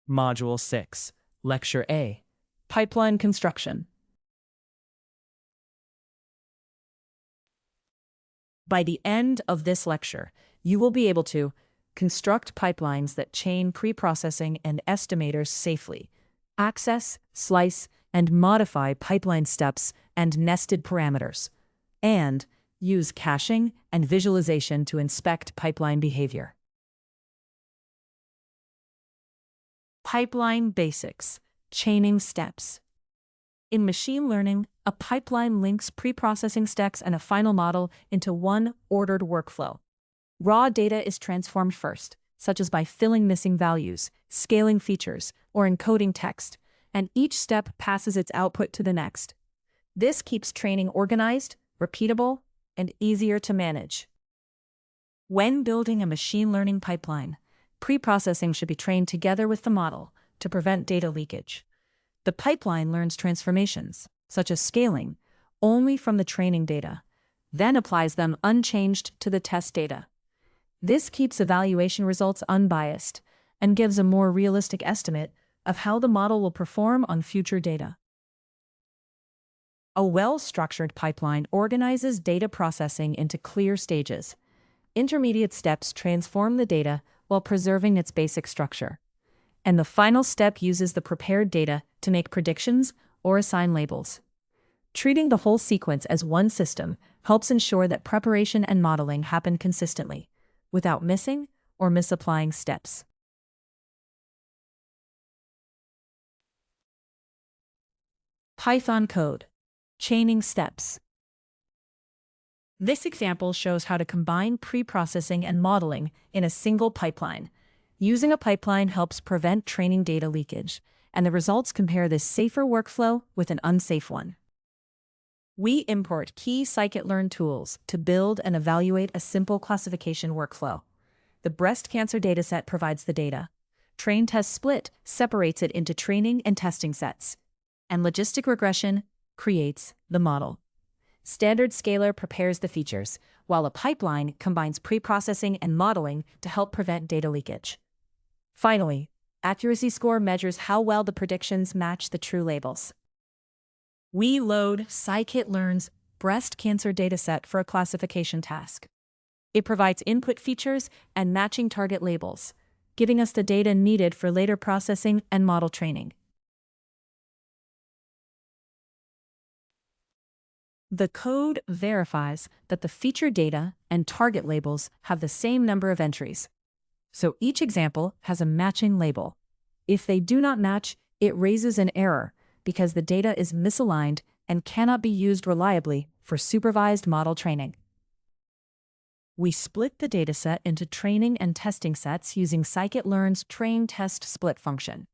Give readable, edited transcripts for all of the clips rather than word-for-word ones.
Module 6, Lecture A, Pipeline Construction. By the end of this lecture, you will be able to construct pipelines that chain preprocessing and estimators safely, access, slice, and modify pipeline steps and nested parameters, and use caching and visualization to inspect pipeline behavior. Pipeline basics, chaining steps. In machine learning, a pipeline links preprocessing steps and a final model into one ordered workflow. Raw data is transformed first, such as by filling missing values, scaling features, or encoding text, and each step passes its output to the next. This keeps training organized, repeatable, and easier to manage. When building a machine learning pipeline, preprocessing should be trained together with the model to prevent data leakage. The pipeline learns transformations, such as scaling, only from the training data, then applies them unchanged to the test data. This keeps evaluation results unbiased and gives a more realistic estimate of how the model will perform on future data. A well-structured pipeline organizes data processing into clear stages. Intermediate steps transform the data while preserving its basic structure. And the final step uses the prepared data to make predictions or assign labels. Treating the whole sequence as one system helps ensure that preparation and modeling happen consistently, without missing or misapplying steps. Python code, chaining steps. This example shows how to combine preprocessing and modeling in a single pipeline. Using a pipeline helps prevent training data leakage, and the results compare this safer workflow with an unsafe one. We import key Scikit-Learn tools to build and evaluate a simple classification workflow. The breast cancer dataset provides the data. Train test split separates it into training and testing sets. And LogisticRegression creates the model. StandardScaler prepares the features, while a pipeline combines preprocessing and modeling to help prevent data leakage. Finally, accuracy score measures how well the predictions match the true labels. We load Scikit-Learn's breast cancer dataset for a classification task. It provides input features and matching target labels, giving us the data needed for later processing and model training. The code verifies that the feature data and target labels have the same number of entries. So each example has a matching label. If they do not match, it raises an error because the data is misaligned and cannot be used reliably for supervised model training. We split the dataset into training and testing sets using Scikit-Learn's train test split function.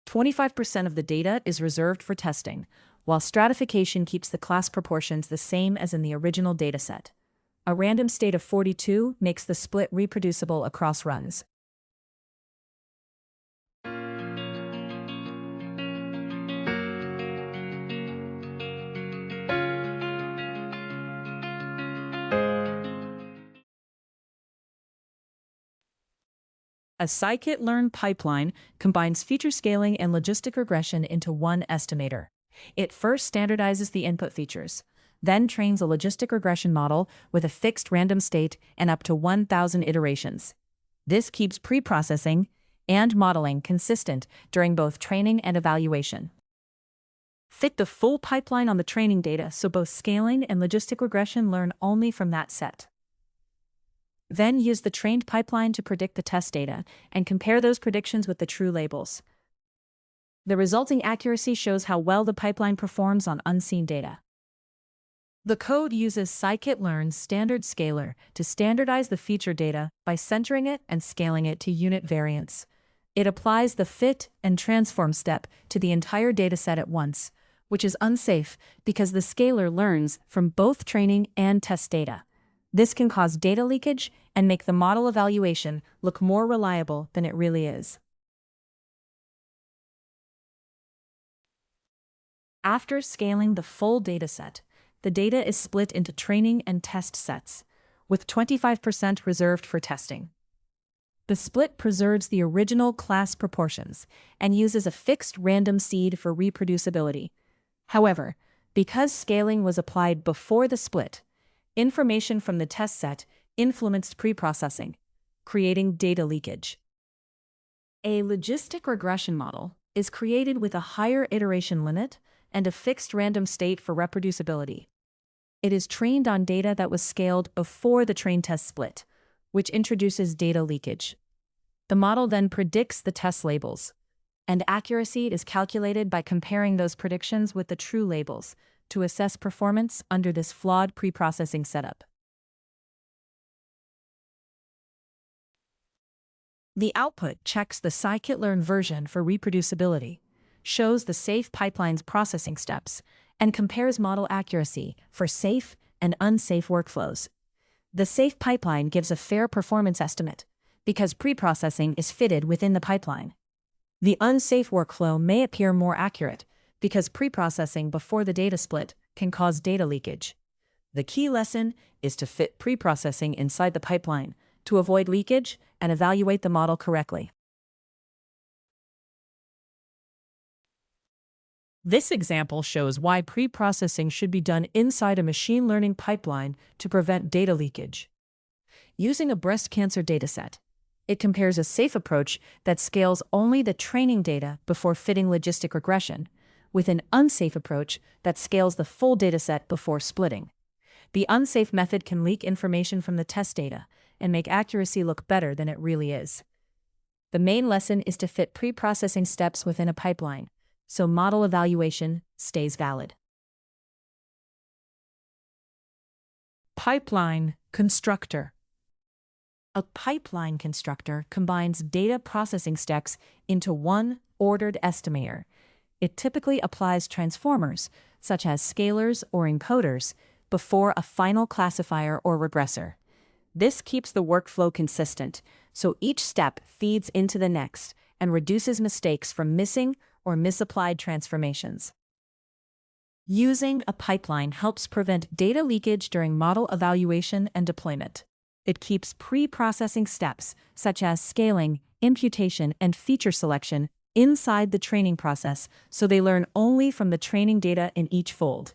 25% of the data is reserved for testing, while stratification keeps the class proportions the same as in the original dataset. A random state of 42 makes the split reproducible across runs. A Scikit-Learn pipeline combines feature scaling and logistic regression into one estimator. It first standardizes the input features, then trains a logistic regression model with a fixed random state and up to 1,000 iterations. This keeps preprocessing and modeling consistent during both training and evaluation. Fit the full pipeline on the training data so both scaling and logistic regression learn only from that set. Then use the trained pipeline to predict the test data and compare those predictions with the true labels. The resulting accuracy shows how well the pipeline performs on unseen data. The code uses Scikit-Learn's StandardScaler to standardize the feature data by centering it and scaling it to unit variance. It applies the fit and transform step to the entire dataset at once, which is unsafe because the scaler learns from both training and test data. This can cause data leakage and make the model evaluation look more reliable than it really is. After scaling the full dataset, the data is split into training and test sets, with 25% reserved for testing. The split preserves the original class proportions and uses a fixed random seed for reproducibility. However, because scaling was applied before the split, information from the test set influenced preprocessing, creating data leakage. A logistic regression model is created with a higher iteration limit and a fixed random state for reproducibility. It is trained on data that was scaled before the train test split, which introduces data leakage. The model then predicts the test labels, and accuracy is calculated by comparing those predictions with the true labels to assess performance under this flawed preprocessing setup. The output checks the Scikit-Learn version for reproducibility, shows the safe pipeline's processing steps, and compares model accuracy for safe and unsafe workflows. The safe pipeline gives a fair performance estimate because preprocessing is fitted within the pipeline. The unsafe workflow may appear more accurate because preprocessing before the data split can cause data leakage. The key lesson is to fit preprocessing inside the pipeline to avoid leakage and evaluate the model correctly. This example shows why preprocessing should be done inside a machine learning pipeline to prevent data leakage. Using a breast cancer dataset, it compares a safe approach that scales only the training data before fitting logistic regression with an unsafe approach that scales the full dataset before splitting. The unsafe method can leak information from the test data and make accuracy look better than it really is. The main lesson is to fit preprocessing steps within a pipeline, so model evaluation stays valid. Pipeline constructor. A pipeline constructor combines data processing steps into one ordered estimator. It typically applies transformers, such as scalars or encoders, before a final classifier or regressor. This keeps the workflow consistent, so each step feeds into the next and reduces mistakes from missing or misapplied transformations. Using a pipeline helps prevent data leakage during model evaluation and deployment. It keeps pre-processing steps, such as scaling, imputation, and feature selection, inside the training process so they learn only from the training data in each fold.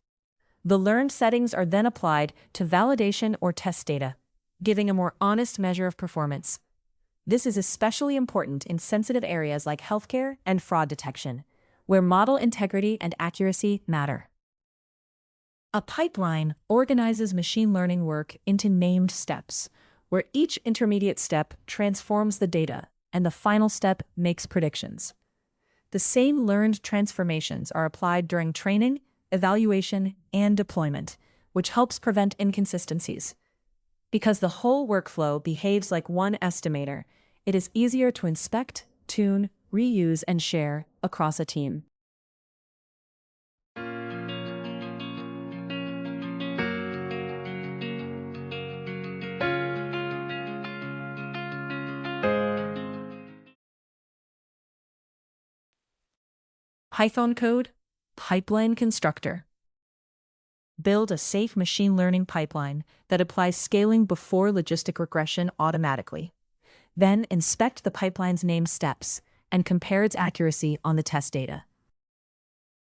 The learned settings are then applied to validation or test data, giving a more honest measure of performance. This is especially important in sensitive areas like healthcare and fraud detection, where model integrity and accuracy matter. A pipeline organizes machine learning work into named steps, where each intermediate step transforms the data and the final step makes predictions. The same learned transformations are applied during training, evaluation, and deployment, which helps prevent inconsistencies. Because the whole workflow behaves like one estimator, it is easier to inspect, tune, reuse, and share across a team. Python code, pipeline constructor. Build a safe machine learning pipeline that applies scaling before logistic regression automatically. Then inspect the pipeline's named steps and compare its accuracy on the test data.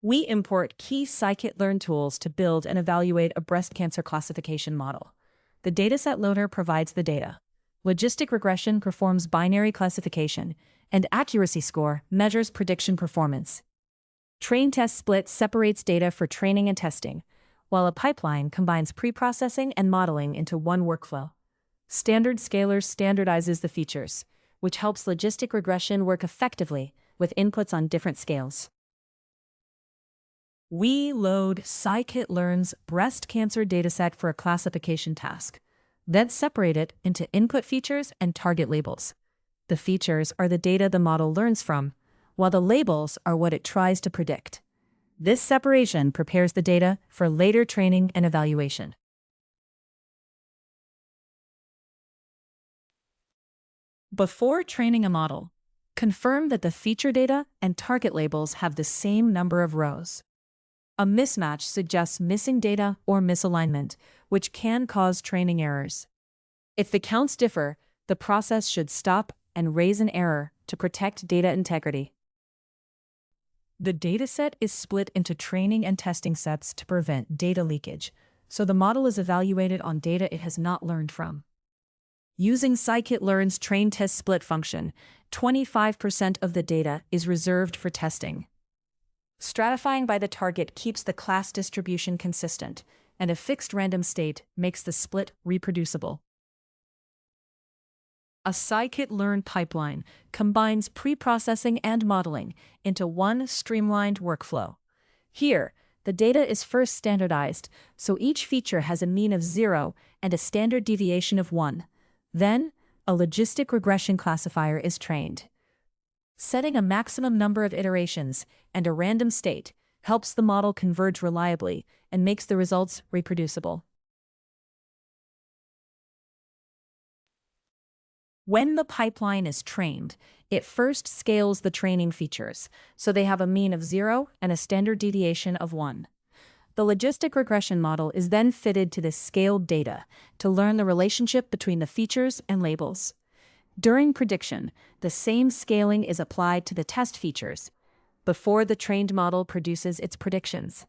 We import key Scikit-Learn tools to build and evaluate a breast cancer classification model. The dataset loader provides the data. Logistic regression performs binary classification, and accuracy score measures prediction performance. Train test split separates data for training and testing, while a pipeline combines preprocessing and modeling into one workflow. StandardScaler standardizes the features, which helps logistic regression work effectively with inputs on different scales. We load Scikit-Learn's breast cancer dataset for a classification task, then separate it into input features and target labels. The features are the data the model learns from, while the labels are what it tries to predict. This separation prepares the data for later training and evaluation. Before training a model, confirm that the feature data and target labels have the same number of rows. A mismatch suggests missing data or misalignment, which can cause training errors. If the counts differ, the process should stop and raise an error to protect data integrity. The dataset is split into training and testing sets to prevent data leakage, so the model is evaluated on data it has not learned from. Using Scikit-Learn's train test split function, 25% of the data is reserved for testing. Stratifying by the target keeps the class distribution consistent, and a fixed random state makes the split reproducible. A Scikit-Learn pipeline combines preprocessing and modeling into one streamlined workflow. Here, the data is first standardized, so each feature has a mean of 0 and a standard deviation of 1. Then, a logistic regression classifier is trained. Setting a maximum number of iterations and a random state helps the model converge reliably and makes the results reproducible. When the pipeline is trained, it first scales the training features, so they have a mean of 0 and a standard deviation of 1. The logistic regression model is then fitted to this scaled data to learn the relationship between the features and labels. During prediction, the same scaling is applied to the test features before the trained model produces its predictions.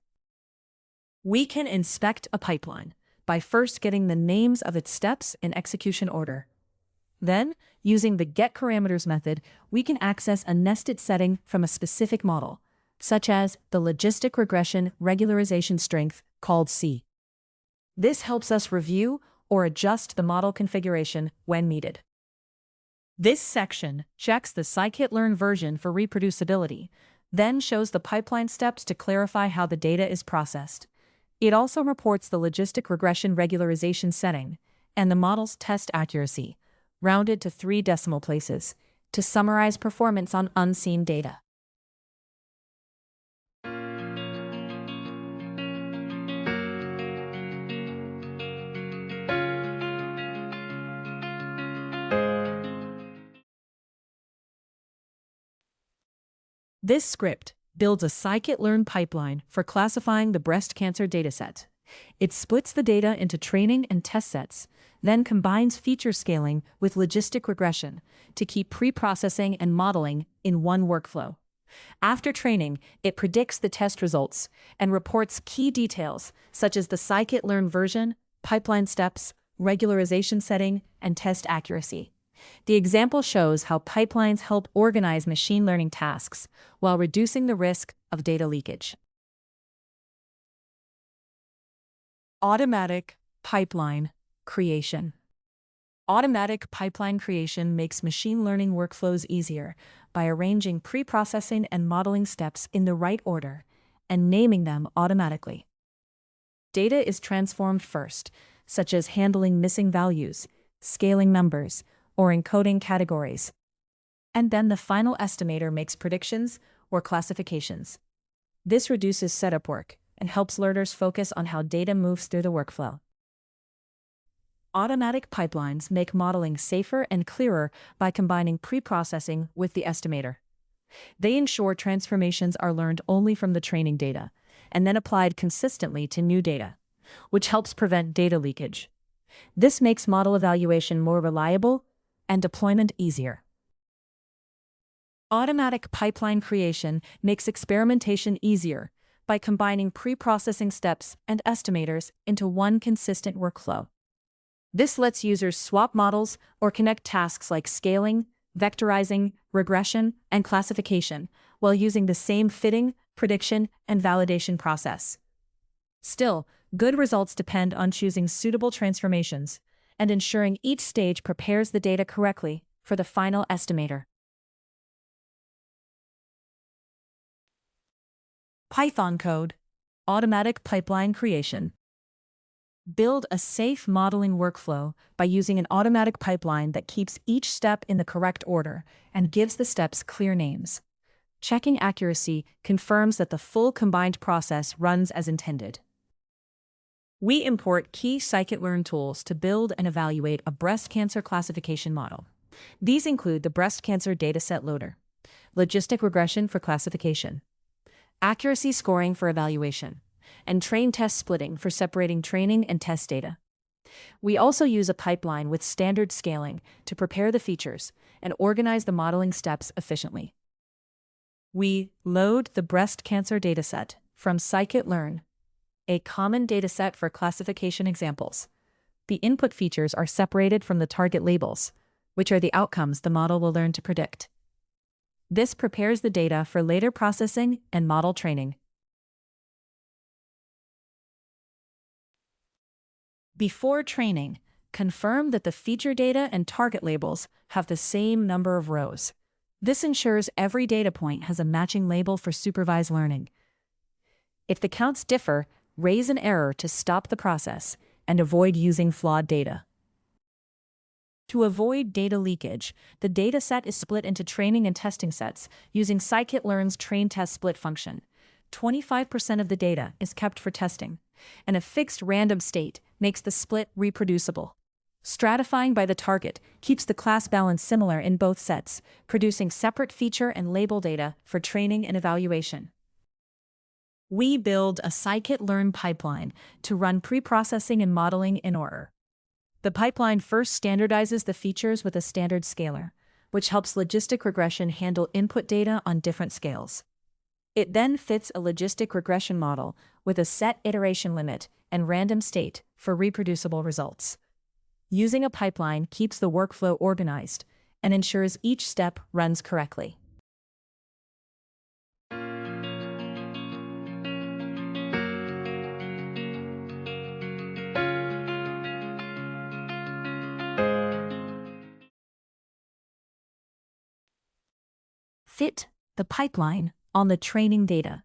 We can inspect a pipeline by first getting the names of its steps in execution order. Then, using the getParameters method, we can access a nested setting from a specific model, such as the logistic regression regularization strength called C. This helps us review or adjust the model configuration when needed. This section checks the Scikit-Learn version for reproducibility, then shows the pipeline steps to clarify how the data is processed. It also reports the logistic regression regularization setting and the model's test accuracy, rounded to 3 decimal places, to summarize performance on unseen data. This script builds a Scikit-Learn pipeline for classifying the breast cancer dataset. It splits the data into training and test sets, then combines feature scaling with logistic regression to keep preprocessing and modeling in one workflow. After training, it predicts the test results and reports key details such as the Scikit-Learn version, pipeline steps, regularization setting, and test accuracy. The example shows how pipelines help organize machine learning tasks while reducing the risk of data leakage. Automatic pipeline creation. Automatic pipeline creation makes machine learning workflows easier by arranging preprocessing and modeling steps in the right order and naming them automatically. Data is transformed first, such as handling missing values, scaling numbers, or encoding categories. And then the final estimator makes predictions or classifications. This reduces setup work and helps learners focus on how data moves through the workflow. Automatic pipelines make modeling safer and clearer by combining preprocessing with the estimator. They ensure transformations are learned only from the training data and then applied consistently to new data, which helps prevent data leakage. This makes model evaluation more reliable and deployment easier. Automatic pipeline creation makes experimentation easier by combining preprocessing steps and estimators into one consistent workflow. This lets users swap models or connect tasks like scaling, vectorizing, regression, and classification while using the same fitting, prediction, and validation process. Still, good results depend on choosing suitable transformations and ensuring each stage prepares the data correctly for the final estimator. Python code, automatic pipeline creation. Build a safe modeling workflow by using an automatic pipeline that keeps each step in the correct order and gives the steps clear names. Checking accuracy confirms that the full combined process runs as intended. We import key Scikit-Learn tools to build and evaluate a breast cancer classification model. These include the Breast Cancer Dataset Loader, Logistic Regression for classification, Accuracy Scoring for evaluation, and Train Test Splitting for separating training and test data. We also use a pipeline with standard scaling to prepare the features and organize the modeling steps efficiently. We load the breast cancer dataset from Scikit-Learn, a common dataset for classification examples. The input features are separated from the target labels, which are the outcomes the model will learn to predict. This prepares the data for later processing and model training. Before training, confirm that the feature data and target labels have the same number of rows. This ensures every data point has a matching label for supervised learning. If the counts differ, raise an error to stop the process and avoid using flawed data. To avoid data leakage, the dataset is split into training and testing sets using Scikit-Learn's train-test-split function. 25% of the data is kept for testing, and a fixed random state makes the split reproducible. Stratifying by the target keeps the class balance similar in both sets, producing separate feature and label data for training and evaluation. We build a Scikit-Learn pipeline to run preprocessing and modeling in order. The pipeline first standardizes the features with a StandardScaler, which helps LogisticRegression handle input data on different scales. It then fits a logistic regression model with a set iteration limit and random state for reproducible results. Using a pipeline keeps the workflow organized and ensures each step runs correctly. Fit the pipeline on the training data,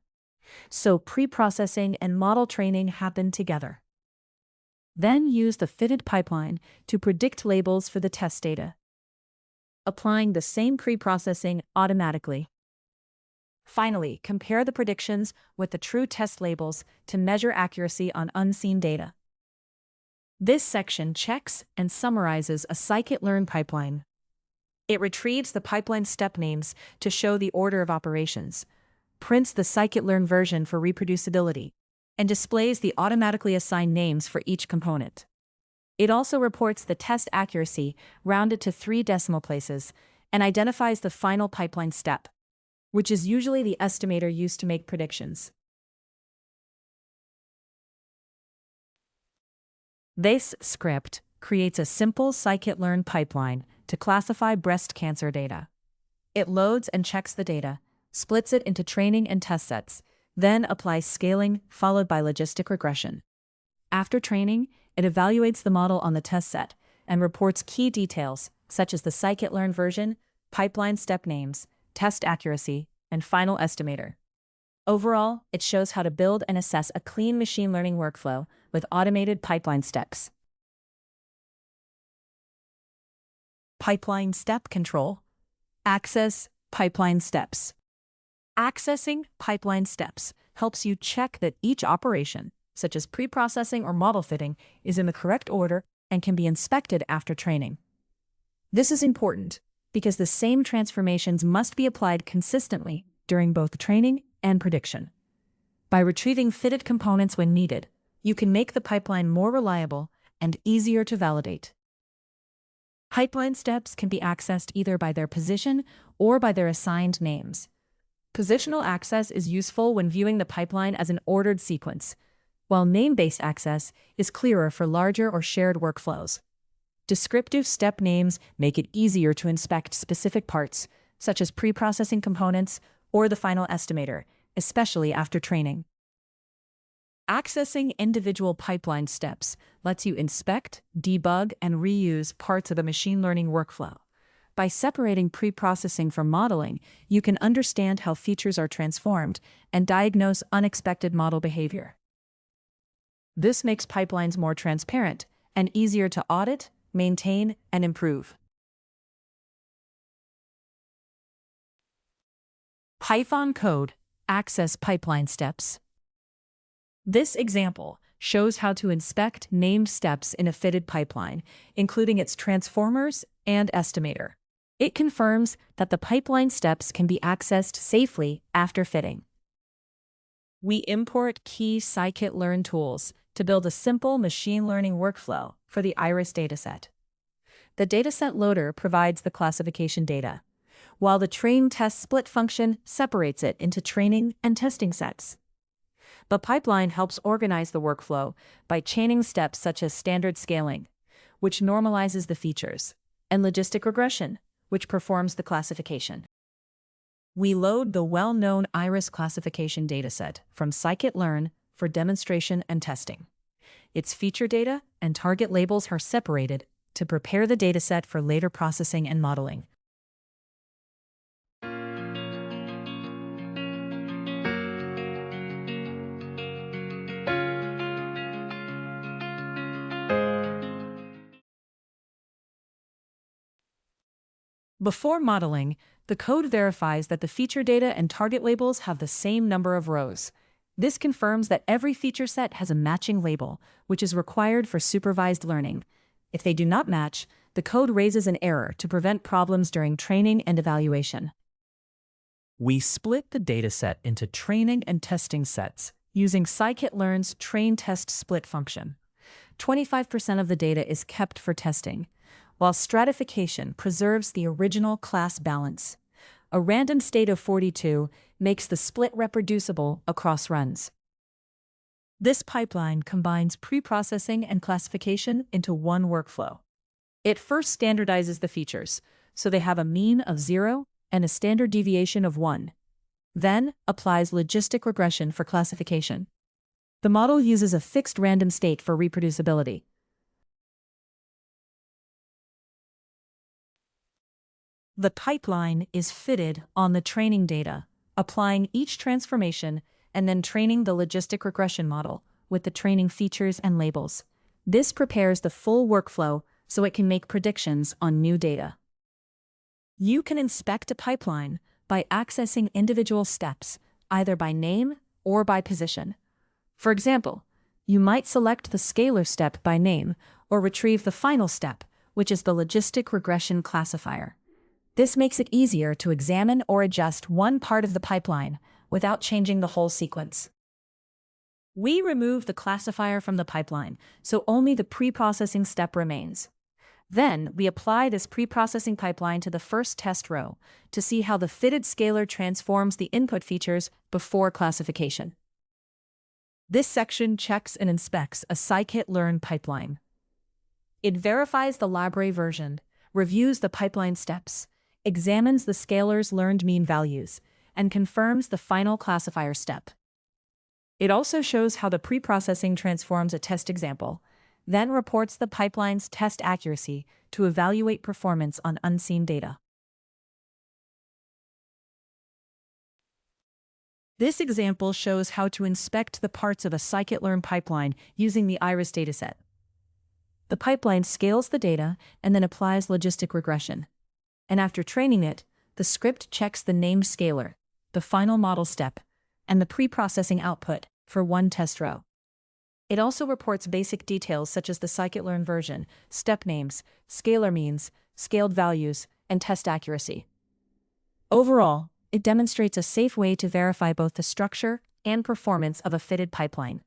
so preprocessing and model training happen together. Then use the fitted pipeline to predict labels for the test data, applying the same preprocessing automatically. Finally, compare the predictions with the true test labels to measure accuracy on unseen data. This section checks and summarizes a Scikit-Learn pipeline. It retrieves the pipeline step names to show the order of operations, prints the Scikit-Learn version for reproducibility, and displays the automatically assigned names for each component. It also reports the test accuracy rounded to 3 decimal places and identifies the final pipeline step, which is usually the estimator used to make predictions. This script creates a simple Scikit-Learn pipeline to classify breast cancer data. It loads and checks the data, splits it into training and test sets, then applies scaling followed by logistic regression. After training, it evaluates the model on the test set and reports key details such as the Scikit-Learn version, pipeline step names, test accuracy, and final estimator. Overall, it shows how to build and assess a clean machine learning workflow with automated pipeline steps. Pipeline step control. Access pipeline steps. Accessing pipeline steps helps you check that each operation, such as preprocessing or model fitting, is in the correct order and can be inspected after training. This is important because the same transformations must be applied consistently during both training and prediction. By retrieving fitted components when needed, you can make the pipeline more reliable and easier to validate. Pipeline steps can be accessed either by their position or by their assigned names. Positional access is useful when viewing the pipeline as an ordered sequence, while name-based access is clearer for larger or shared workflows. Descriptive step names make it easier to inspect specific parts, such as preprocessing components or the final estimator, especially after training. Accessing individual pipeline steps lets you inspect, debug, and reuse parts of a machine learning workflow. By separating preprocessing from modeling, you can understand how features are transformed and diagnose unexpected model behavior. This makes pipelines more transparent and easier to audit, maintain, and improve. Python code access pipeline steps. This example shows how to inspect named steps in a fitted pipeline, including its transformers and estimator. It confirms that the pipeline steps can be accessed safely after fitting. We import key Scikit-Learn tools to build a simple machine learning workflow for the iris dataset. The dataset loader provides the classification data, while the train test split function separates it into training and testing sets. The pipeline helps organize the workflow by chaining steps such as standard scaling, which normalizes the features, and logistic regression, which performs the classification. We load the well-known iris classification dataset from Scikit-Learn for demonstration and testing. Its feature data and target labels are separated to prepare the dataset for later processing and modeling. Before modeling, the code verifies that the feature data and target labels have the same number of rows. This confirms that every feature set has a matching label, which is required for supervised learning. If they do not match, the code raises an error to prevent problems during training and evaluation. We split the dataset into training and testing sets using Scikit-Learn's train test split function. 25% of the data is kept for testing, while stratification preserves the original class balance. A random state of 42 makes the split reproducible across runs. This pipeline combines preprocessing and classification into one workflow. It first standardizes the features, so they have a mean of 0 and a standard deviation of 1. Then applies logistic regression for classification. The model uses a fixed random state for reproducibility. The pipeline is fitted on the training data, applying each transformation and then training the logistic regression model with the training features and labels. This prepares the full workflow so it can make predictions on new data. You can inspect a pipeline by accessing individual steps, either by name or by position. For example, you might select the scalar step by name or retrieve the final step, which is the logistic regression classifier. This makes it easier to examine or adjust one part of the pipeline without changing the whole sequence. We remove the classifier from the pipeline, so only the preprocessing step remains. Then, we apply this preprocessing pipeline to the first test row to see how the fitted scaler transforms the input features before classification. This section checks and inspects a Scikit-Learn pipeline. It verifies the library version, reviews the pipeline steps, examines the scalar's learned mean values, and confirms the final classifier step. It also shows how the preprocessing transforms a test example, then reports the pipeline's test accuracy to evaluate performance on unseen data. This example shows how to inspect the parts of a Scikit-Learn pipeline using the iris dataset. The pipeline scales the data and then applies logistic regression. And after training it, the script checks the named scalar, the final model step, and the preprocessing output for one test row. It also reports basic details such as the Scikit-Learn version, step names, scalar means, scaled values, and test accuracy. Overall, it demonstrates a safe way to verify both the structure and performance of a fitted pipeline.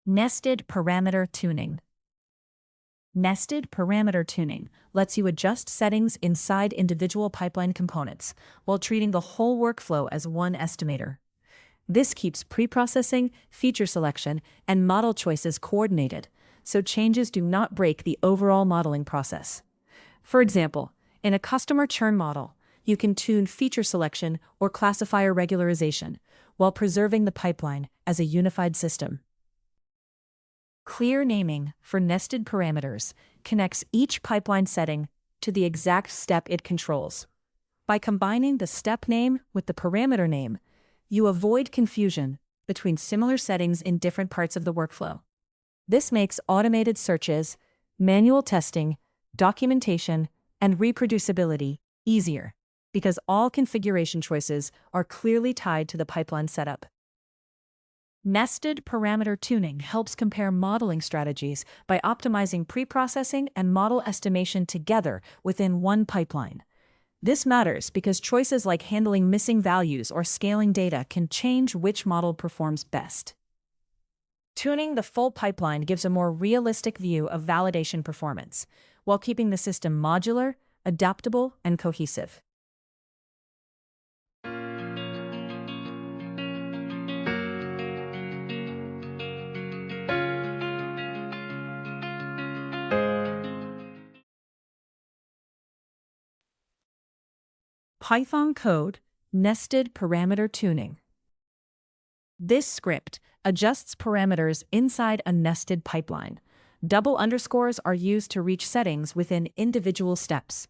Nested parameter tuning. Nested parameter tuning lets you adjust settings inside individual pipeline components while treating the whole workflow as one estimator. This keeps preprocessing, feature selection, and model choices coordinated, so changes do not break the overall modeling process. For example, in a customer churn model, you can tune feature selection or classifier regularization while preserving the pipeline as a unified system. Clear naming for nested parameters connects each pipeline setting to the exact step it controls. By combining the step name with the parameter name, you avoid confusion between similar settings in different parts of the workflow. This makes automated searches, manual testing, documentation, and reproducibility easier because all configuration choices are clearly tied to the pipeline setup. Nested parameter tuning helps compare modeling strategies by optimizing preprocessing and model estimation together within one pipeline. This matters because choices like handling missing values or scaling data can change which model performs best. Tuning the full pipeline gives a more realistic view of validation performance, while keeping the system modular, adaptable, and cohesive. Python code, nested parameter tuning. This script adjusts parameters inside a nested pipeline. Double underscores are used to reach settings within individual steps.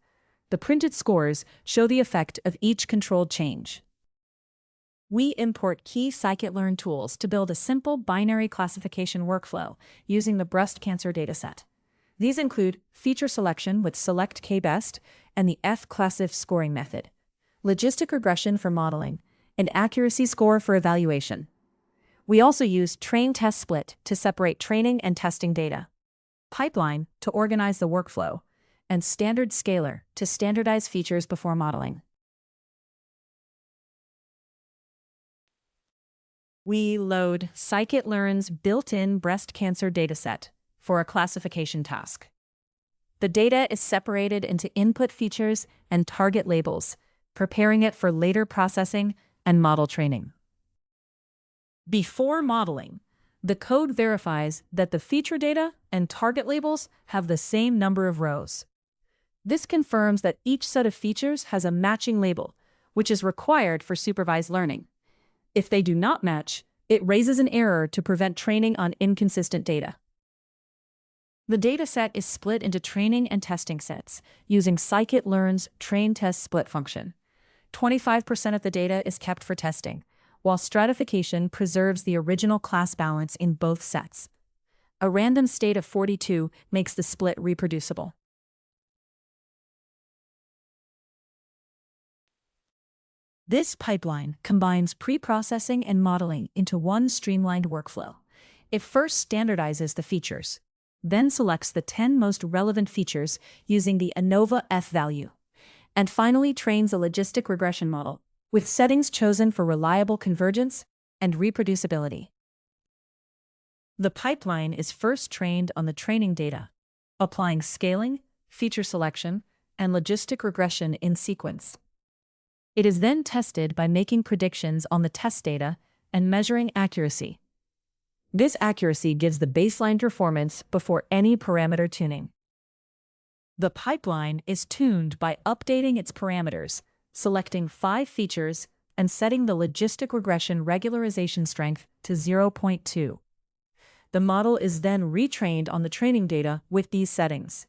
The printed scores show the effect of each controlled change. We import key Scikit-Learn tools to build a simple binary classification workflow using the breast cancer dataset. These include feature selection with SelectKBest and the F-classif scoring method, logistic regression for modeling, and accuracy score for evaluation. We also use train-test split to separate training and testing data, pipeline to organize the workflow, and StandardScaler to standardize features before modeling. We load Scikit-Learn's built-in breast cancer dataset for a classification task. The data is separated into input features and target labels, preparing it for later processing and model training. Before modeling, the code verifies that the feature data and target labels have the same number of rows. This confirms that each set of features has a matching label, which is required for supervised learning. If they do not match, it raises an error to prevent training on inconsistent data. The dataset is split into training and testing sets using Scikit-Learn's train-test split function. 25% of the data is kept for testing, while stratification preserves the original class balance in both sets. A random state of 42 makes the split reproducible. This pipeline combines preprocessing and modeling into one streamlined workflow. It first standardizes the features, then selects the 10 most relevant features using the ANOVA F value, and finally trains a logistic regression model with settings chosen for reliable convergence and reproducibility. The pipeline is first trained on the training data, applying scaling, feature selection, and logistic regression in sequence. It is then tested by making predictions on the test data and measuring accuracy. This accuracy gives the baseline performance before any parameter tuning. The pipeline is tuned by updating its parameters, selecting 5 features, and setting the logistic regression regularization strength to 0.2. The model is then retrained on the training data with these settings.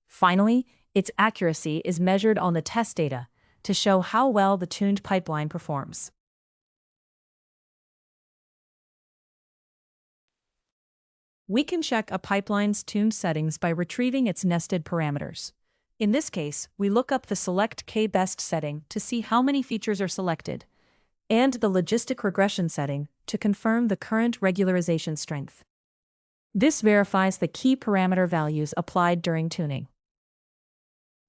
Finally, its accuracy is measured on the test data to show how well the tuned pipeline performs. We can check a pipeline's tuned settings by retrieving its nested parameters. In this case, we look up the SelectKBest setting to see how many features are selected, and the logistic regression setting to confirm the current regularization strength. This verifies the key parameter values applied during tuning.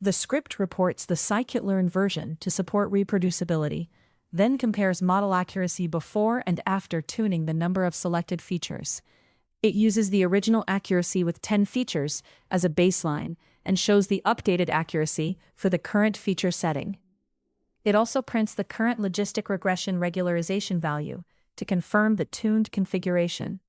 The script reports the Scikit-Learn version to support reproducibility, then compares model accuracy before and after tuning the number of selected features. It uses the original accuracy with 10 features as a baseline and shows the updated accuracy for the current feature setting. It also prints the current logistic regression regularization value to confirm the tuned configuration.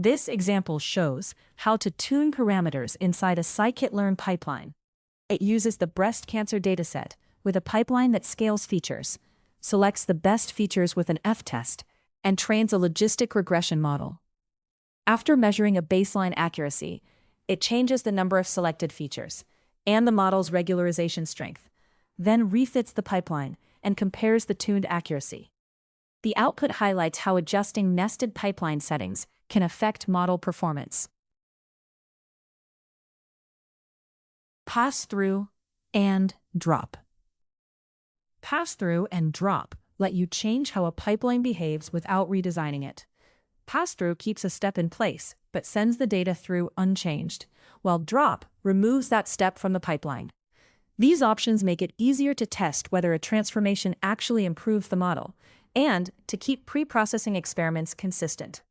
This example shows how to tune parameters inside a Scikit-Learn pipeline. It uses the breast cancer dataset with a pipeline that scales features, selects the best features with an F-test, and trains a logistic regression model. After measuring a baseline accuracy, it changes the number of selected features and the model's regularization strength, then refits the pipeline and compares the tuned accuracy. The output highlights how adjusting nested pipeline settings can affect model performance. Pass-through and drop. Pass-through and drop let you change how a pipeline behaves without redesigning it. Passthrough keeps a step in place, but sends the data through unchanged, while drop removes that step from the pipeline. These options make it easier to test whether a transformation actually improves the model, and to keep pre-processing experiments consistent.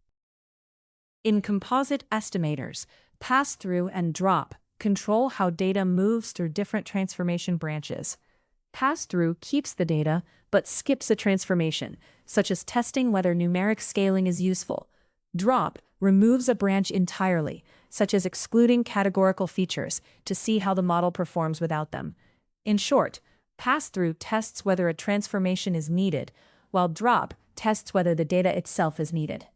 In Composite Estimators, passthrough and drop control how data moves through different transformation branches. Passthrough keeps the data, but skips a transformation, such as testing whether numeric scaling is useful. Drop removes a branch entirely, such as excluding categorical features, to see how the model performs without them. In short, passthrough tests whether a transformation is needed, while drop tests whether the data itself is needed.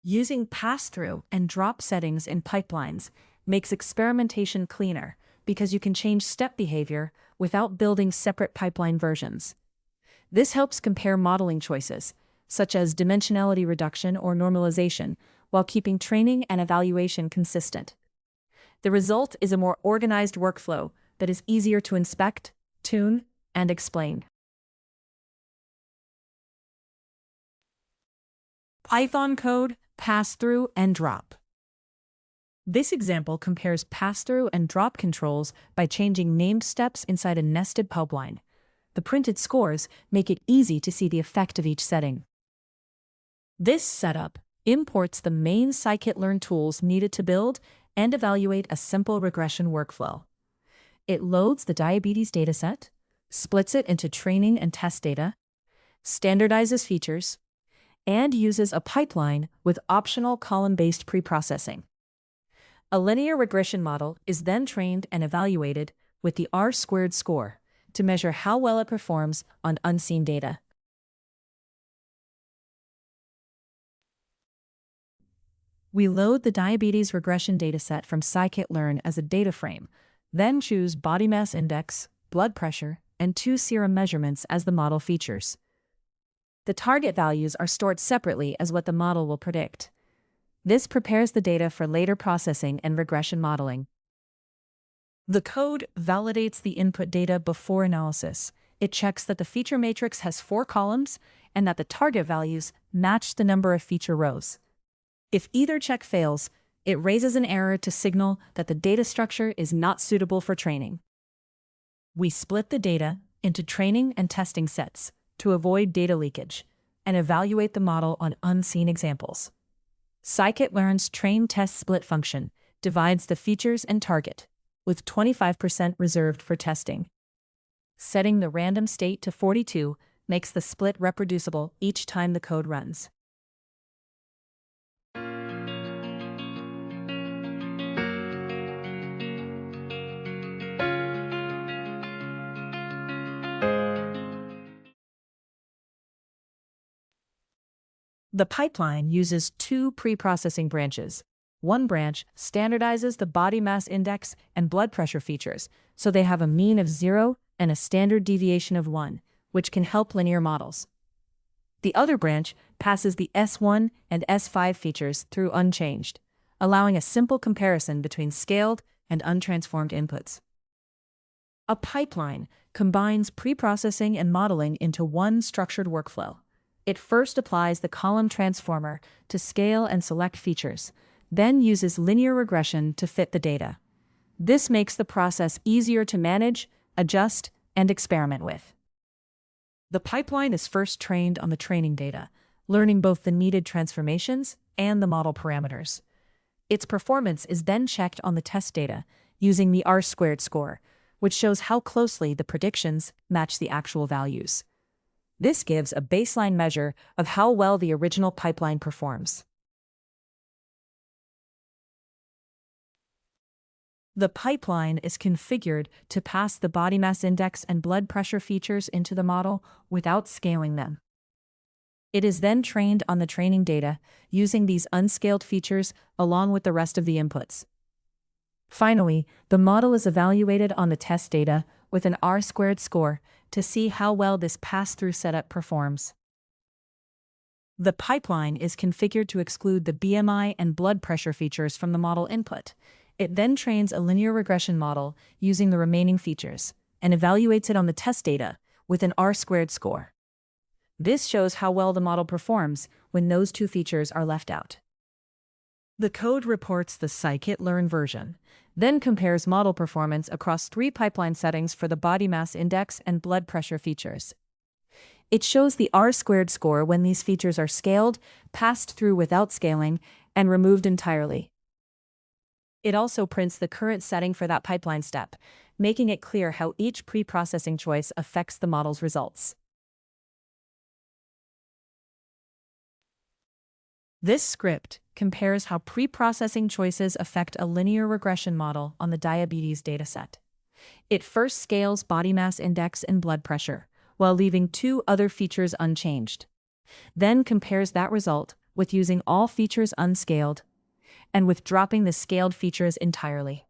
Using passthrough and drop settings in pipelines makes experimentation cleaner, because you can change step behavior without building separate pipeline versions. This helps compare modeling choices, such as dimensionality reduction or normalization, while keeping training and evaluation consistent. The result is a more organized workflow that is easier to inspect, tune, and explain. Python code, passthrough, and drop. This example compares passthrough and drop controls by changing named steps inside a nested pipeline. The printed scores make it easy to see the effect of each setting. This setup imports the main Scikit-Learn tools needed to build and evaluate a simple regression workflow. It loads the diabetes dataset, splits it into training and test data, standardizes features, and uses a pipeline with optional column-based preprocessing. A linear regression model is then trained and evaluated with the R-squared score to measure how well it performs on unseen data. We load the diabetes regression dataset from Scikit-Learn as a data frame, then choose body mass index, blood pressure, and 2 serum measurements as the model features. The target values are stored separately as what the model will predict. This prepares the data for later processing and regression modeling. The code validates the input data before analysis. It checks that the feature matrix has 4 columns and that the target values match the number of feature rows. If either check fails, it raises an error to signal that the data structure is not suitable for training. We split the data into training and testing sets to avoid data leakage and evaluate the model on unseen examples. Scikit-Learn's train-test-split function divides the features and target, with 25% reserved for testing. Setting the random state to 42 makes the split reproducible each time the code runs. The pipeline uses 2 pre-processing branches. One branch standardizes the body mass index and blood pressure features, so they have a mean of 0 and a standard deviation of 1, which can help linear models. The other branch passes the S1 and S5 features through unchanged, allowing a simple comparison between scaled and untransformed inputs. A pipeline combines pre-processing and modeling into one structured workflow. It first applies the ColumnTransformer to scale and select features, then uses linear regression to fit the data. This makes the process easier to manage, adjust, and experiment with. The pipeline is first trained on the training data, learning both the needed transformations and the model parameters. Its performance is then checked on the test data using the R-squared score, which shows how closely the predictions match the actual values. This gives a baseline measure of how well the original pipeline performs. The pipeline is configured to pass the body mass index and blood pressure features into the model without scaling them. It is then trained on the training data using these unscaled features along with the rest of the inputs. Finally, the model is evaluated on the test data with an R-squared score to see how well this pass-through setup performs. The pipeline is configured to exclude the BMI and blood pressure features from the model input. It then trains a linear regression model using the remaining features and evaluates it on the test data with an R-squared score. This shows how well the model performs when those two features are left out. The code reports the Scikit-Learn version, then compares model performance across 3 pipeline settings for the body mass index and blood pressure features. It shows the R-squared score when these features are scaled, passed through without scaling, and removed entirely. It also prints the current setting for that pipeline step, making it clear how each pre-processing choice affects the model's results. This script compares how pre-processing choices affect a linear regression model on the diabetes dataset. It first scales body mass index and blood pressure, while leaving 2 other features unchanged. Then compares that result with using all features unscaled and with dropping the scaled features entirely.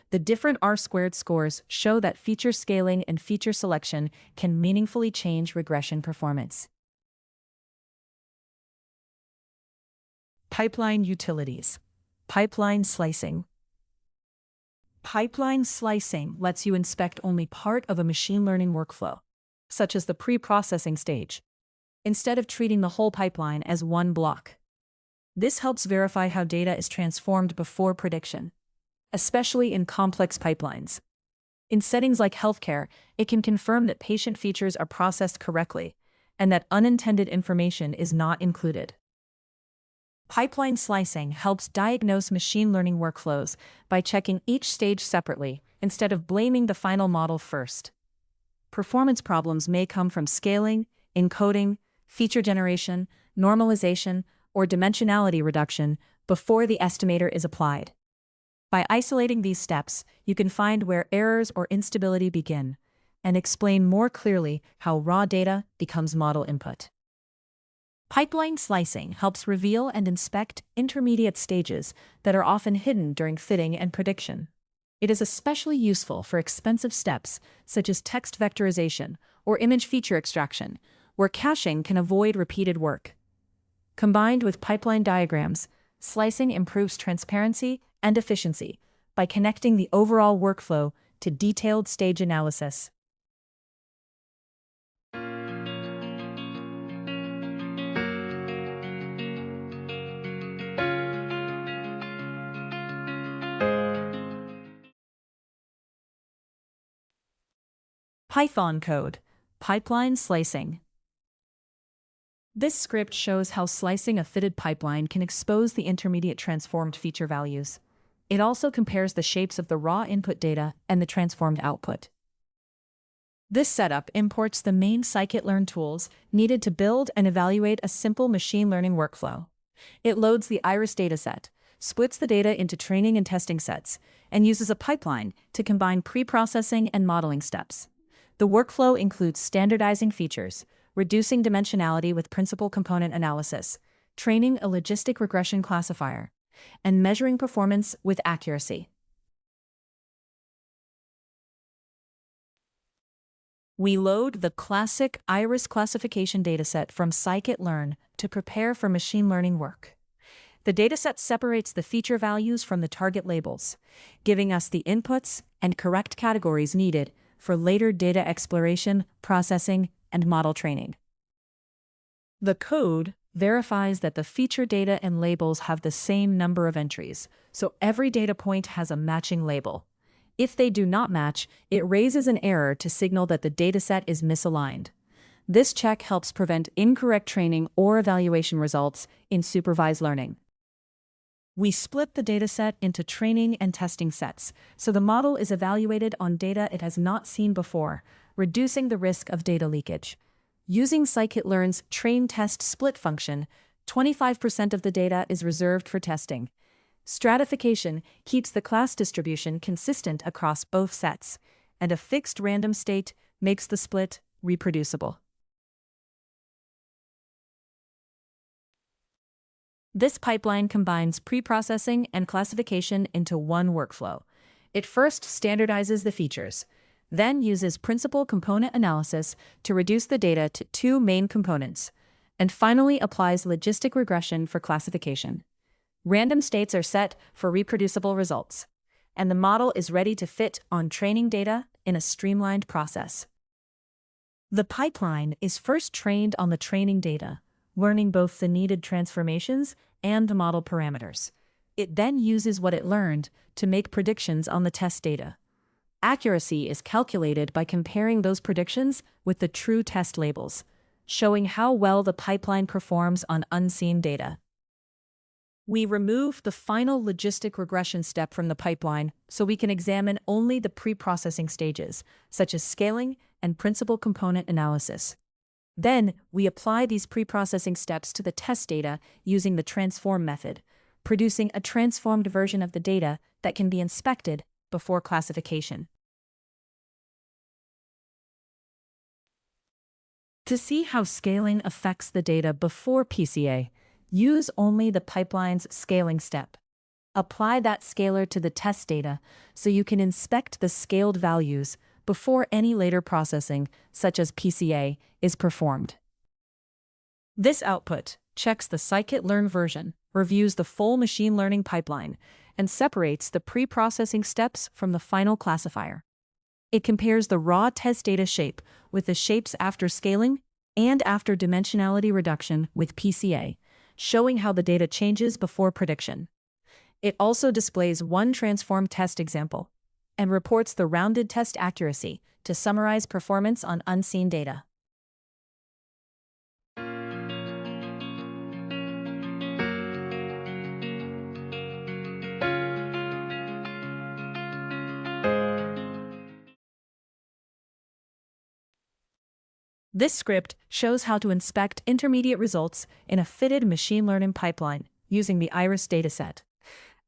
The different R-squared scores show that feature scaling and feature selection can meaningfully change regression performance. Pipeline utilities. Pipeline slicing. Pipeline slicing lets you inspect only part of a machine learning workflow, such as the pre-processing stage, instead of treating the whole pipeline as one block. This helps verify how data is transformed before prediction, especially in complex pipelines. In settings like healthcare, it can confirm that patient features are processed correctly and that unintended information is not included. Pipeline slicing helps diagnose machine learning workflows by checking each stage separately instead of blaming the final model first. Performance problems may come from scaling, encoding, feature generation, normalization, or dimensionality reduction before the estimator is applied. By isolating these steps, you can find where errors or instability begin and explain more clearly how raw data becomes model input. Pipeline slicing helps reveal and inspect intermediate stages that are often hidden during fitting and prediction. It is especially useful for expensive steps such as text vectorization or image feature extraction, where caching can avoid repeated work. Combined with pipeline diagrams, slicing improves transparency and efficiency by connecting the overall workflow to detailed stage analysis. Python code. Pipeline slicing. This script shows how slicing a fitted pipeline can expose the intermediate transformed feature values. It also compares the shapes of the raw input data and the transformed output. This setup imports the main Scikit-Learn tools needed to build and evaluate a simple machine learning workflow. It loads the iris dataset, splits the data into training and testing sets, and uses a pipeline to combine pre-processing and modeling steps. The workflow includes standardizing features, reducing dimensionality with principal component analysis, training a logistic regression classifier, and measuring performance with accuracy. We load the classic iris classification dataset from Scikit-Learn to prepare for machine learning work. The dataset separates the feature values from the target labels, giving us the inputs and correct categories needed for later data exploration, processing, and model training. The code verifies that the feature data and labels have the same number of entries, so every data point has a matching label. If they do not match, it raises an error to signal that the dataset is misaligned. This check helps prevent incorrect training or evaluation results in supervised learning. We split the dataset into training and testing sets, so the model is evaluated on data it has not seen before, reducing the risk of data leakage. Using Scikit-Learn's train-test-split function, 25% of the data is reserved for testing. Stratification keeps the class distribution consistent across both sets, and a fixed random state makes the split reproducible. This pipeline combines pre-processing and classification into one workflow. It first standardizes the features, then uses principal component analysis to reduce the data to 2 main components, and finally applies logistic regression for classification. Random states are set for reproducible results, and the model is ready to fit on training data in a streamlined process. The pipeline is first trained on the training data, learning both the needed transformations and the model parameters. It then uses what it learned to make predictions on the test data. Accuracy is calculated by comparing those predictions with the true test labels, showing how well the pipeline performs on unseen data. We remove the final logistic regression step from the pipeline so we can examine only the pre-processing stages, such as scaling and principal component analysis. Then, we apply these pre-processing steps to the test data using the transform method, producing a transformed version of the data that can be inspected before classification. To see how scaling affects the data before PCA, use only the pipeline's scaling step. Apply that scaler to the test data so you can inspect the scaled values before any later processing, such as PCA, is performed. This output checks the Scikit-Learn version, reviews the full machine learning pipeline, and separates the pre-processing steps from the final classifier. It compares the raw test data shape with the shapes after scaling and after dimensionality reduction with PCA, showing how the data changes before prediction. It also displays one transform test example and reports the rounded test accuracy to summarize performance on unseen data. This script shows how to inspect intermediate results in a fitted machine learning pipeline using the iris dataset.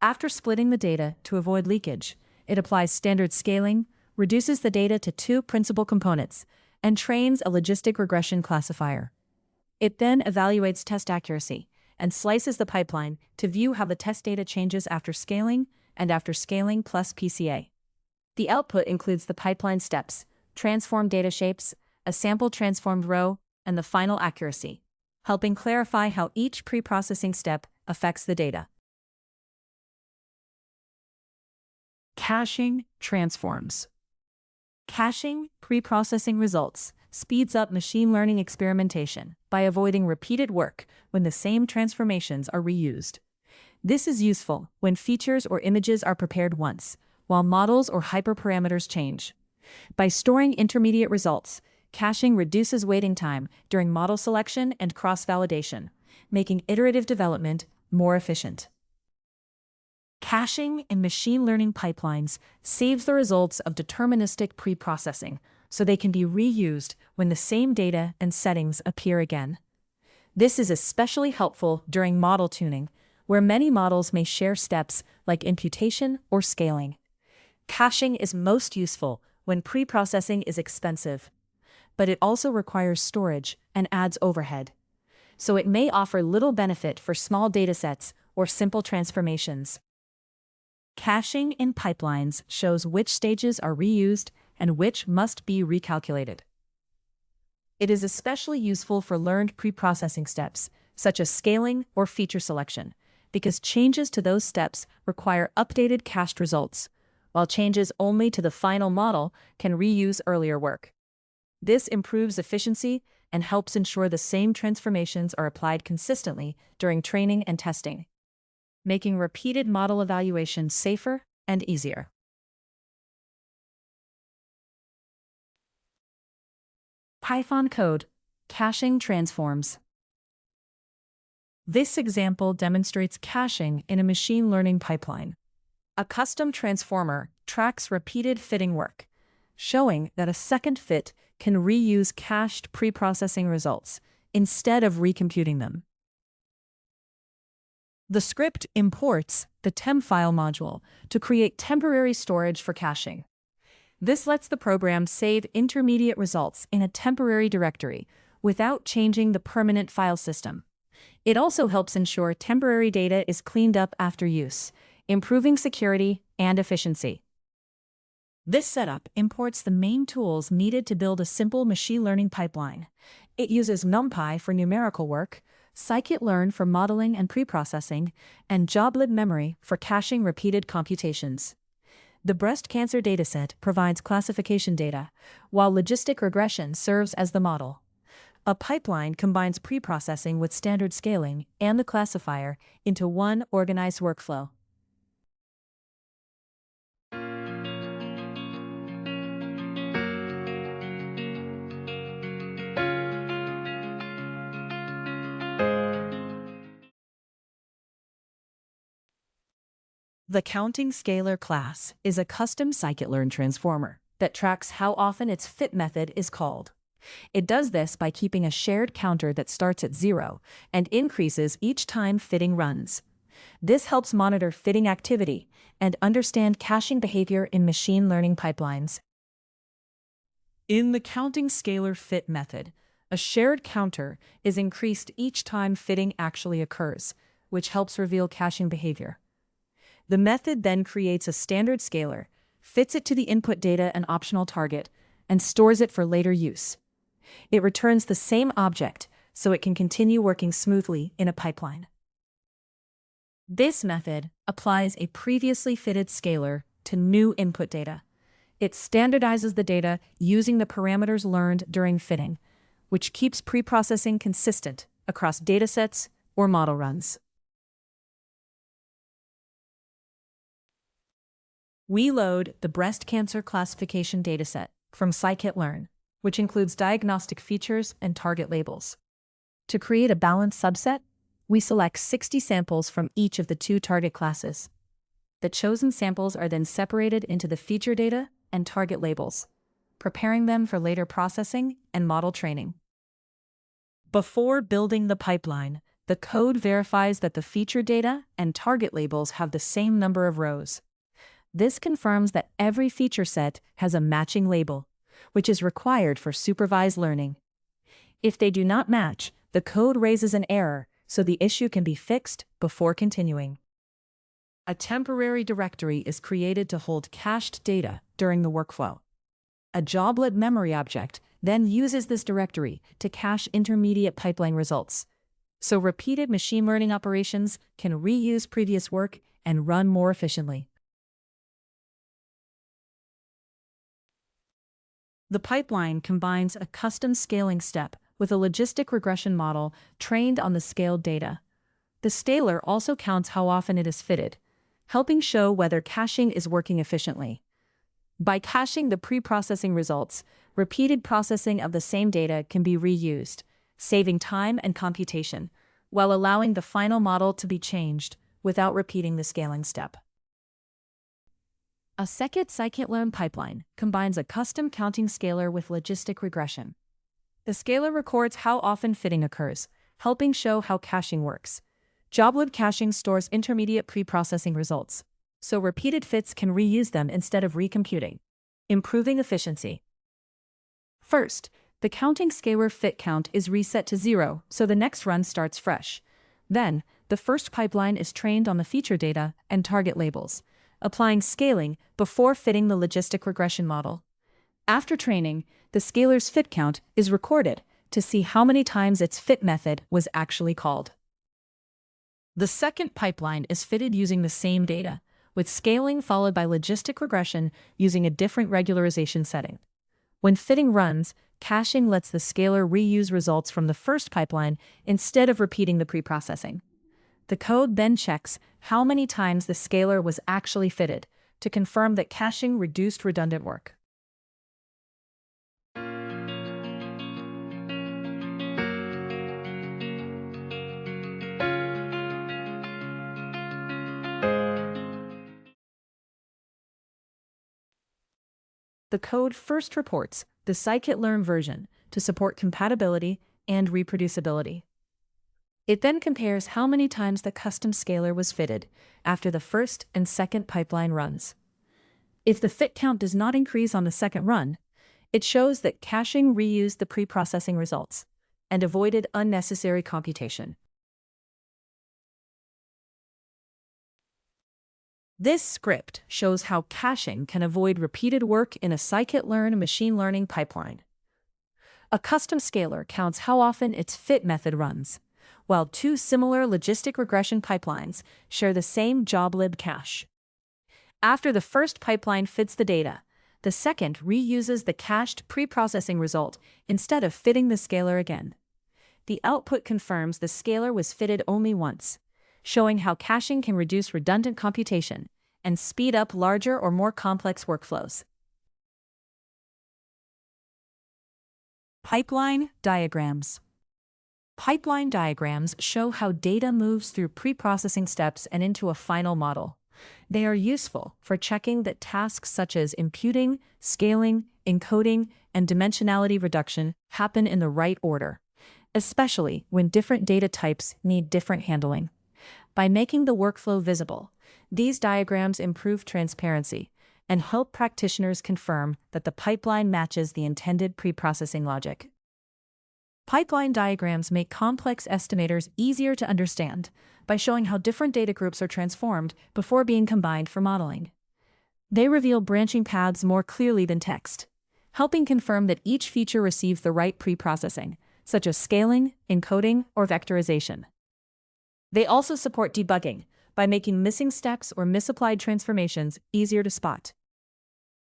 After splitting the data to avoid leakage, it applies standard scaling, reduces the data to two principal components, and trains a logistic regression classifier. It then evaluates test accuracy and slices the pipeline to view how the test data changes after scaling and after scaling plus PCA. The output includes the pipeline steps, transformed data shapes, a sample transformed row, and the final accuracy, helping clarify how each pre-processing step affects the data. Caching transforms. Caching pre-processing results speeds up machine learning experimentation by avoiding repeated work when the same transformations are reused. This is useful when features or images are prepared once, while models or hyperparameters change. By storing intermediate results, caching reduces waiting time during model selection and cross-validation, making iterative development more efficient. Caching in machine learning pipelines saves the results of deterministic pre-processing so they can be reused when the same data and settings appear again. This is especially helpful during model tuning, where many models may share steps like imputation or scaling. Caching is most useful when pre-processing is expensive, but it also requires storage and adds overhead. So it may offer little benefit for small datasets or simple transformations. Caching in pipelines shows which stages are reused and which must be recalculated. It is especially useful for learned pre-processing steps, such as scaling or feature selection, because changes to those steps require updated cached results, while changes only to the final model can reuse earlier work. This improves efficiency and helps ensure the same transformations are applied consistently during training and testing, making repeated model evaluation safer and easier. Python code, caching transforms. This example demonstrates caching in a machine learning pipeline. A custom transformer tracks repeated fitting work, showing that a second fit can reuse cached pre-processing results instead of recomputing them. The script imports the temp file module to create temporary storage for caching. This lets the program save intermediate results in a temporary directory without changing the permanent file system. It also helps ensure temporary data is cleaned up after use, improving security and efficiency. This setup imports the main tools needed to build a simple machine learning pipeline. It uses NumPy for numerical work, Scikit-Learn for modeling and preprocessing, and joblib memory for caching repeated computations. The breast cancer dataset provides classification data, while LogisticRegression serves as the model. A pipeline combines preprocessing with standard scaling and the classifier into one organized workflow. The counting scalar class is a custom Scikit-Learn transformer that tracks how often its fit method is called. It does this by keeping a shared counter that starts at 0 and increases each time fitting runs. This helps monitor fitting activity and understand caching behavior in machine learning pipelines. In the counting scalar fit method, a shared counter is increased each time fitting actually occurs, which helps reveal caching behavior. The method then creates a standard scaler, fits it to the input data and optional target, and stores it for later use. It returns the same object, so it can continue working smoothly in a pipeline. This method applies a previously fitted scaler to new input data. It standardizes the data using the parameters learned during fitting, which keeps preprocessing consistent across datasets or model runs. We load the breast cancer classification dataset from Scikit-Learn, which includes diagnostic features and target labels. To create a balanced subset, we select 60 samples from each of the 2 target classes. The chosen samples are then separated into the feature data and target labels, preparing them for later processing and model training. Before building the pipeline, the code verifies that the feature data and target labels have the same number of rows. This confirms that every feature set has a matching label, which is required for supervised learning. If they do not match, the code raises an error, so the issue can be fixed before continuing. A temporary directory is created to hold cached data during the workflow. A joblib memory object then uses this directory to cache intermediate pipeline results, so repeated machine learning operations can reuse previous work and run more efficiently. The pipeline combines a custom scaling step with a logistic regression model trained on the scaled data. The scaler also counts how often it is fitted, helping show whether caching is working efficiently. By caching the preprocessing results, repeated processing of the same data can be reused, saving time and computation, while allowing the final model to be changed without repeating the scaling step. A second Scikit-Learn pipeline combines a custom counting scaler with logistic regression. The scaler records how often fitting occurs, helping show how caching works. Joblib caching stores intermediate preprocessing results, so repeated fits can reuse them instead of recomputing, improving efficiency. First, the counting scalar fit count is reset to 0, so the next run starts fresh. Then, the first pipeline is trained on the feature data and target labels, applying scaling before fitting the logistic regression model. After training, the scalar's fit count is recorded to see how many times its fit method was actually called. The second pipeline is fitted using the same data, with scaling followed by logistic regression using a different regularization setting. When fitting runs, caching lets the scaler reuse results from the first pipeline instead of repeating the preprocessing. The code then checks how many times the scaler was actually fitted to confirm that caching reduced redundant work. The code first reports the Scikit-Learn version to support compatibility and reproducibility. It then compares how many times the custom scaler was fitted after the first and second pipeline runs. If the fit count does not increase on the second run, it shows that caching reused the preprocessing results and avoided unnecessary computation. This script shows how caching can avoid repeated work in a Scikit-Learn machine learning pipeline. A custom scaler counts how often its fit method runs, while 2 similar logistic regression pipelines share the same joblib cache. After the first pipeline fits the data, the second reuses the cached preprocessing result instead of fitting the scaler again. The output confirms the scaler was fitted only once, showing how caching can reduce redundant computation and speed up larger or more complex workflows. Pipeline diagrams. Pipeline diagrams show how data moves through preprocessing steps and into a final model. They are useful for checking that tasks such as imputing, scaling, encoding, and dimensionality reduction happen in the right order, especially when different data types need different handling. By making the workflow visible, these diagrams improve transparency and help practitioners confirm that the pipeline matches the intended preprocessing logic. Pipeline diagrams make complex estimators easier to understand by showing how different data groups are transformed before being combined for modeling. They reveal branching paths more clearly than text, helping confirm that each feature receives the right preprocessing, such as scaling, encoding, or vectorization. They also support debugging by making missing steps or misapplied transformations easier to spot.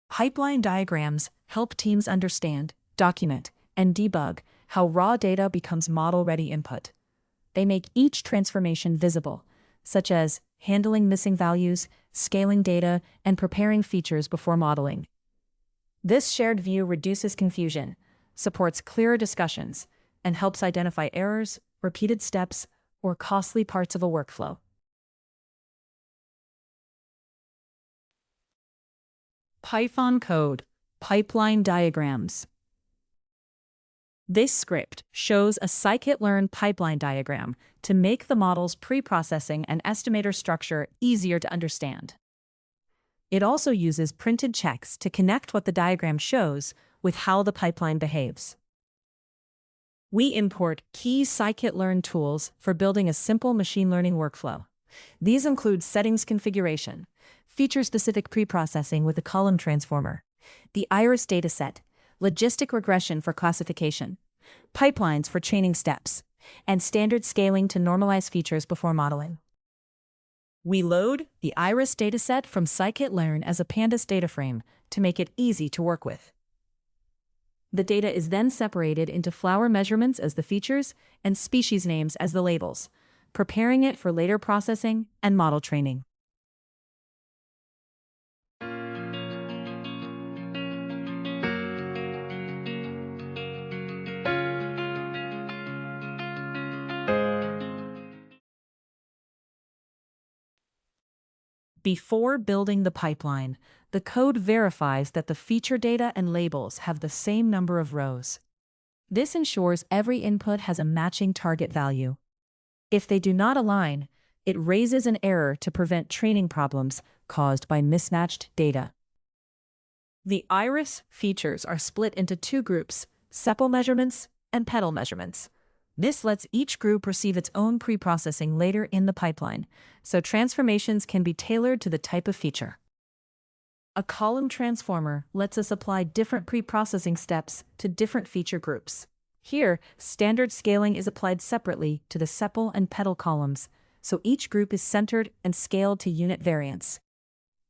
Pipeline diagrams help teams understand, document, and debug how raw data becomes model-ready input. They make each transformation visible, such as handling missing values, scaling data, and preparing features before modeling. This shared view reduces confusion, supports clearer discussions, and helps identify errors, repeated steps, or costly parts of a workflow. Python code, pipeline diagrams. This script shows a Scikit-Learn pipeline diagram to make the model's preprocessing and estimator structure easier to understand. It also uses printed checks to connect what the diagram shows with how the pipeline behaves. We import key Scikit-Learn tools for building a simple machine learning workflow. These include settings configuration, feature-specific preprocessing with the ColumnTransformer, the iris dataset, LogisticRegression for classification, pipelines for chaining steps, and standard scaling to normalize features before modeling. We load the iris dataset from Scikit-Learn as a pandas data frame to make it easy to work with. The data is then separated into flower measurements as the features and species names as the labels, preparing it for later processing and model training. Before building the pipeline, the code verifies that the feature data and labels have the same number of rows. This ensures every input has a matching target value. If they do not align, it raises an error to prevent training problems caused by mismatched data. The iris features are split into two groups, sepal measurements and petal measurements. This lets each group receive its own preprocessing later in the pipeline, so transformations can be tailored to the type of feature. A ColumnTransformer lets us apply different preprocessing steps to different feature groups. Here, standard scaling is applied separately to the sepal and petal columns, so each group is centered and scaled to unit variance.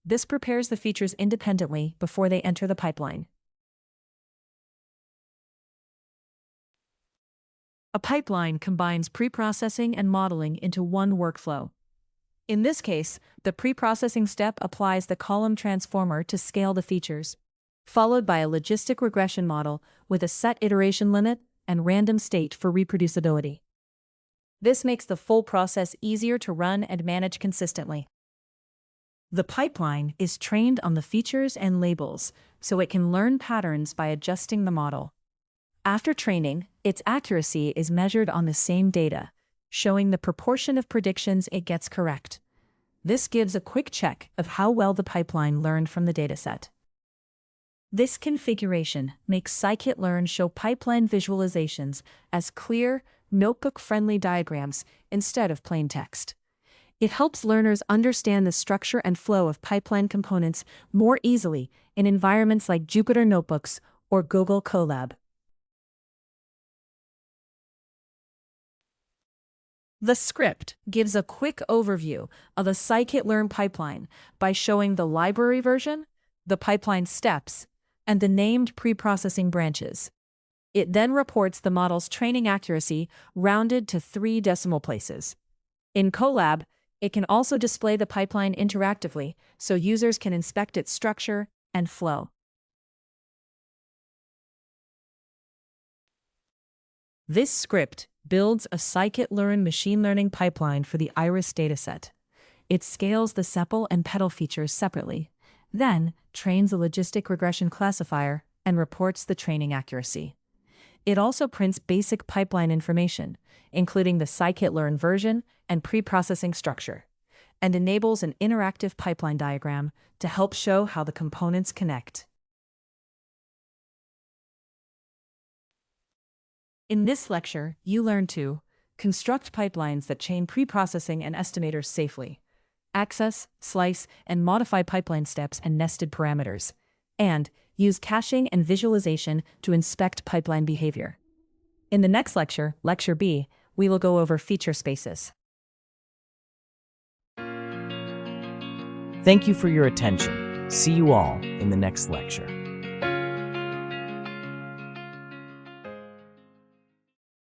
This prepares the features independently before they enter the pipeline. A pipeline combines preprocessing and modeling into one workflow. In this case, the preprocessing step applies the ColumnTransformer to scale the features, followed by a logistic regression model with a set iteration limit and random state for reproducibility. This makes the full process easier to run and manage consistently. The pipeline is trained on the features and labels, so it can learn patterns by adjusting the model. After training, its accuracy is measured on the same data, showing the proportion of predictions it gets correct. This gives a quick check of how well the pipeline learned from the dataset. This configuration makes Scikit-Learn show pipeline visualizations as clear, notebook-friendly diagrams instead of plain text. It helps learners understand the structure and flow of pipeline components more easily in environments like Jupyter Notebooks or Google Colab. The script gives a quick overview of the Scikit-Learn pipeline by showing the library version, the pipeline steps, and the named preprocessing branches. It then reports the model's training accuracy rounded to 3 decimal places. In Colab, it can also display the pipeline interactively so users can inspect its structure and flow. This script builds a Scikit-Learn machine learning pipeline for the iris dataset. It scales the sepal and petal features separately, then trains a LogisticRegression classifier and reports the training accuracy. It also prints basic pipeline information, including the Scikit-Learn version and preprocessing structure, and enables an interactive pipeline diagram to help show how the components connect. In this lecture, you learn to construct pipelines that chain preprocessing and estimators safely, access, slice, and modify pipeline steps and nested parameters, and use caching and visualization to inspect pipeline behavior. In the next lecture, Lecture B, we will go over feature spaces. Thank you for your attention. See you all in the next lecture.